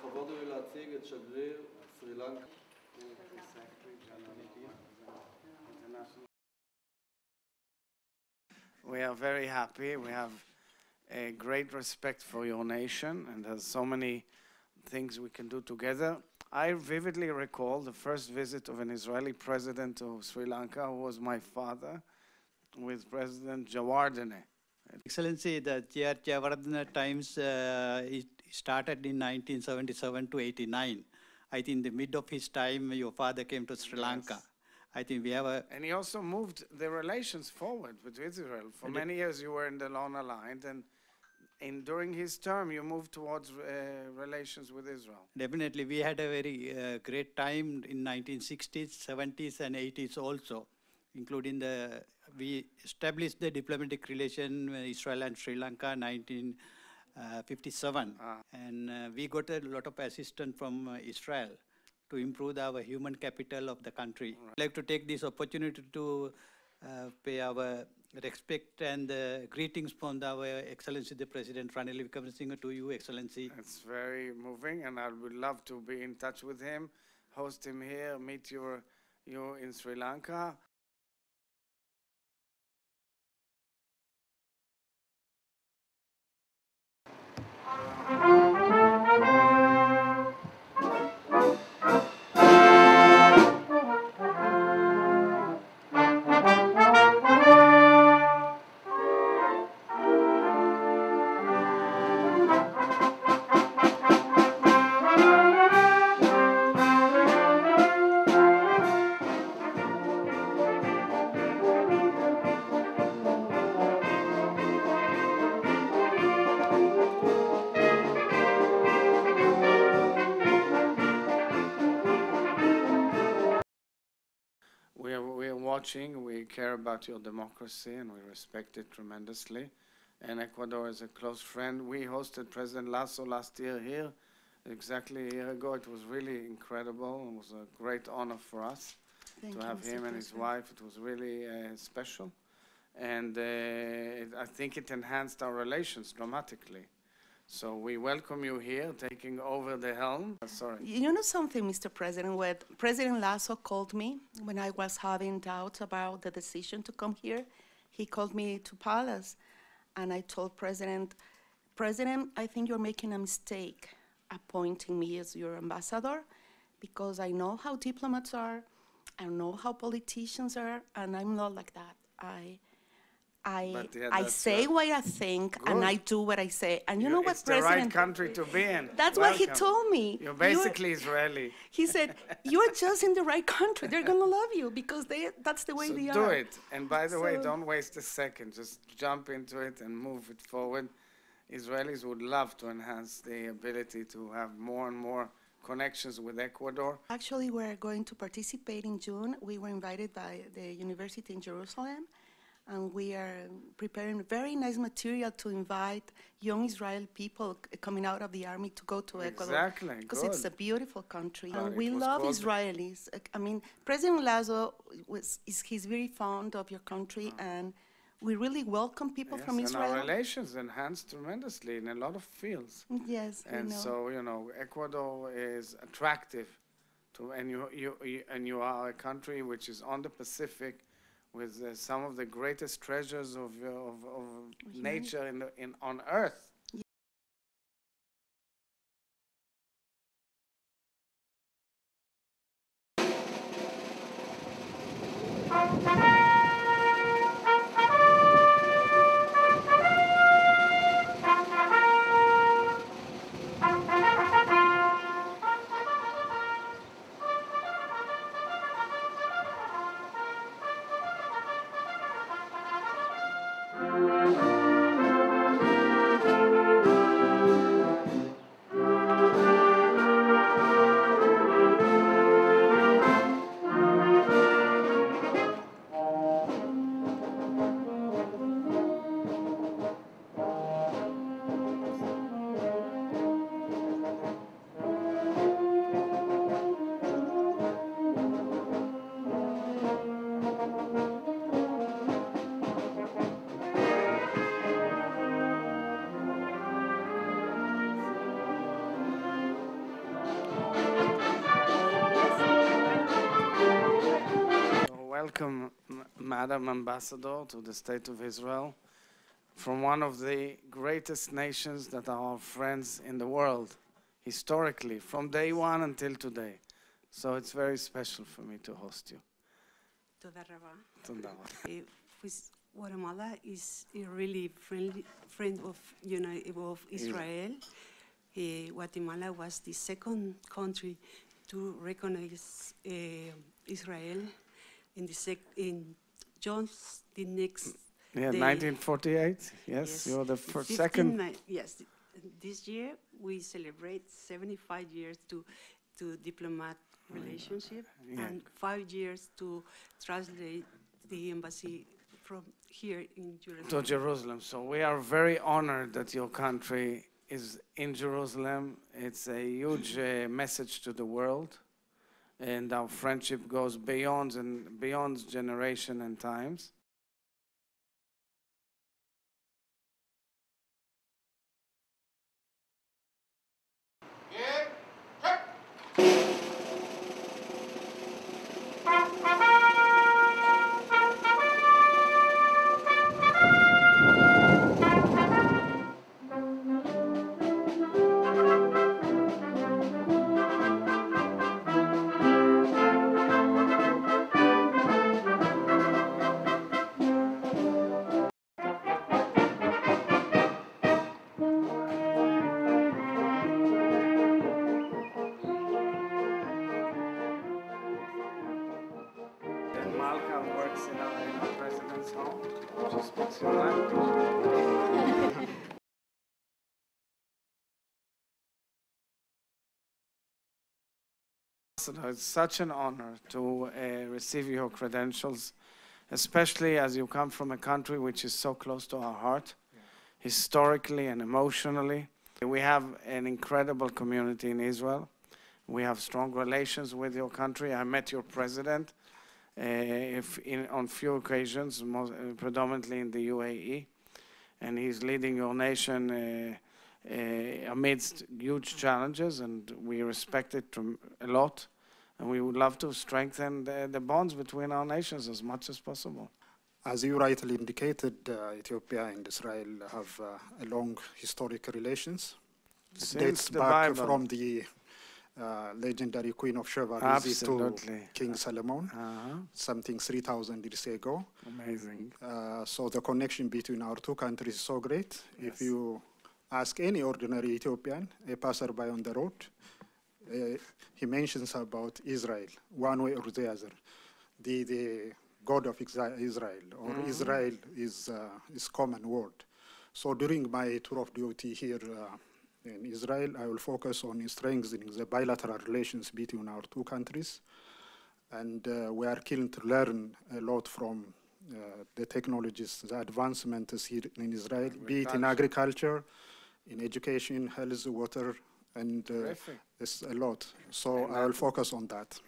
לכבוד הוא לי להציג את שגריר סרי לנקה. We are very happy. We have a great respect for your nation, and there's so many things we can do together. I vividly recall the first visit of an Israeli president to Sri Lanka, who was my father, with President Jawardene. Excellency, the Jawardene times it started in 1977 to 89. I think in the mid of his time, your father came to Sri Lanka. Yes. I think we have a... And he also moved the relations forward with Israel. For many years you were in the non-aligned, and during his term you moved towards relations with Israel. Definitely, we had a very great time in 1960s, 70s and 80s also, including we established the diplomatic relation Israel and Sri Lanka 1957. And we got a lot of assistance from Israel to improve our human capital of the country. Right. I'd like to take this opportunity to pay our respect and greetings from our Excellency the President Ranil Wickremesinghe to you, Excellency. It's very moving, and I would love to be in touch with him, host him here, meet you in Sri Lanka. We care about your democracy and we respect it tremendously. And Ecuador is a close friend. We hosted President Lasso last year here, exactly a year ago. It was really incredible. It was a great honor for us to have him and his wife. It was really special. And I think it enhanced our relations dramatically. So we welcome you here, taking over the helm. Sorry. You know something, Mr. President, when President Lasso called me when I was having doubts about the decision to come here, he called me to Palace, and I told President, I think you're making a mistake appointing me as your ambassador, because I know how diplomats are, I know how politicians are, and I'm not like that. I say what I think, and I do what I say. And you know what, President? It's the right country to be in. That's what he told me. You're basically Israeli. He said, you're just in the right country. They're going to love you because that's the way they are. So do it. And by the way, don't waste a second. Just jump into it and move it forward. Israelis would love to enhance the ability to have more and more connections with Ecuador. Actually, we're going to participate in June. We were invited by the university in Jerusalem. And we are preparing very nice material to invite young Israeli people coming out of the army to go to Ecuador. Exactly, because it's a beautiful country. And we was love Israelis. I mean, President Lasso he's very fond of your country, and we really welcome people from Israel. And our relations enhanced tremendously in a lot of fields. Yes, and we know. So, you know, Ecuador is attractive to, and you are a country which is on the Pacific, with some of the greatest treasures of nature on Earth. welcome Madam Ambassador to the State of Israel from one of the greatest nations that are our friends in the world, historically, from day one until today. So it's very special for me to host you. Toda raba. תודה רבה. Guatemala is a really friend of Israel. Guatemala was the second country to recognize Israel in the next. Yeah, day. 1948. Yes, you're the second. Yes, this year we celebrate 75 years to diplomat relationship and 5 years to translate the embassy from here in Jerusalem. To Jerusalem. So we are very honored that your country is in Jerusalem. It's a huge message to the world, and our friendship goes beyond generation and times. Works in our president's home. She speaks your language. It's such an honor to receive your credentials, especially as you come from a country which is so close to our heart, historically and emotionally. We have an incredible community in Israel. We have strong relations with your country. I met your president on few occasions, predominantly in the UAE, and he's leading your nation amidst huge challenges, and we respect it a lot, and we would love to strengthen the bonds between our nations as much as possible. As you rightly indicated, Ethiopia and Israel have a long historic relations. It dates back from the legendary Queen of Chivalry to King Solomon, something 3,000 years ago. Amazing. So the connection between our two countries is so great. Yes. If you ask any ordinary Ethiopian, a passerby on the road, he mentions about Israel, one way or the other. The God of Israel, or Israel is common word. So during my tour of duty here in Israel, I will focus on strengthening the bilateral relations between our two countries. And we are keen to learn a lot from the technologies, the advancements here in Israel, be it in agriculture, in education, health, water, and it's a lot. So I will focus on that.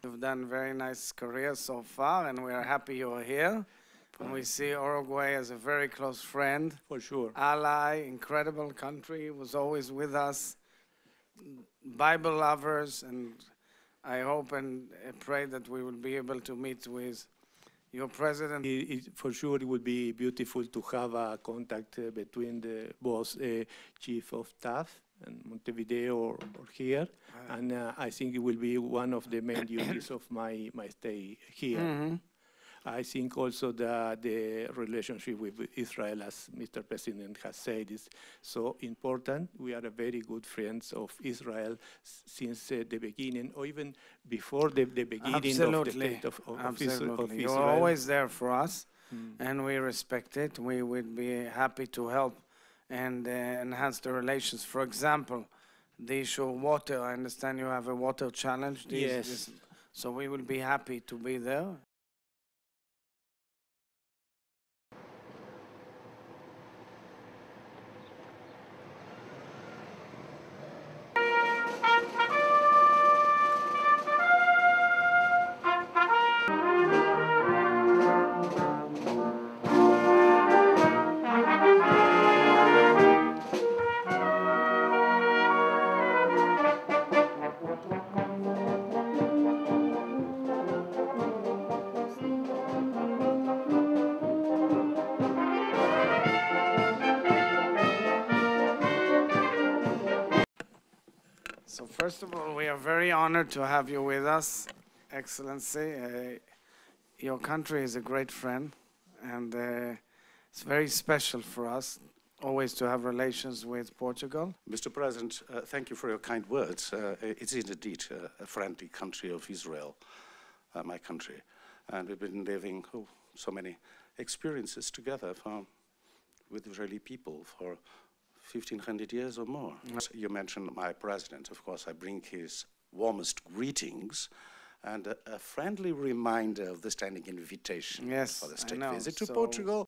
You've done a very nice career so far, and we are happy you're here. And we see Uruguay as a very close friend. For sure. Ally, incredible country, was always with us. Bible lovers, and I hope and pray that we will be able to meet with your president. For sure, it would be beautiful to have a contact between the both chief of staff and Montevideo or here, and I think it will be one of the main duties of my stay here. I think also the relationship with Israel, as Mr. President has said, is so important. We are a very good friends of Israel since the beginning, or even before the beginning Absolutely. of the state of Absolutely. Israel. You're always there for us, and we respect it. We would be happy to help and enhance the relations. For example, the issue of water. I understand you have a water challenge. Yes. So we will be happy to be there. So first of all, we are very honored to have you with us, Excellency. Your country is a great friend, and it's very special for us always to have relations with Portugal. Mr. President, thank you for your kind words. It is indeed a friendly country of Israel, my country. And we've been living so many experiences together with Israeli people for 1,500 years or more. You mentioned my president. Of course, I bring his warmest greetings and a friendly reminder of the standing invitation for the state visit to Portugal.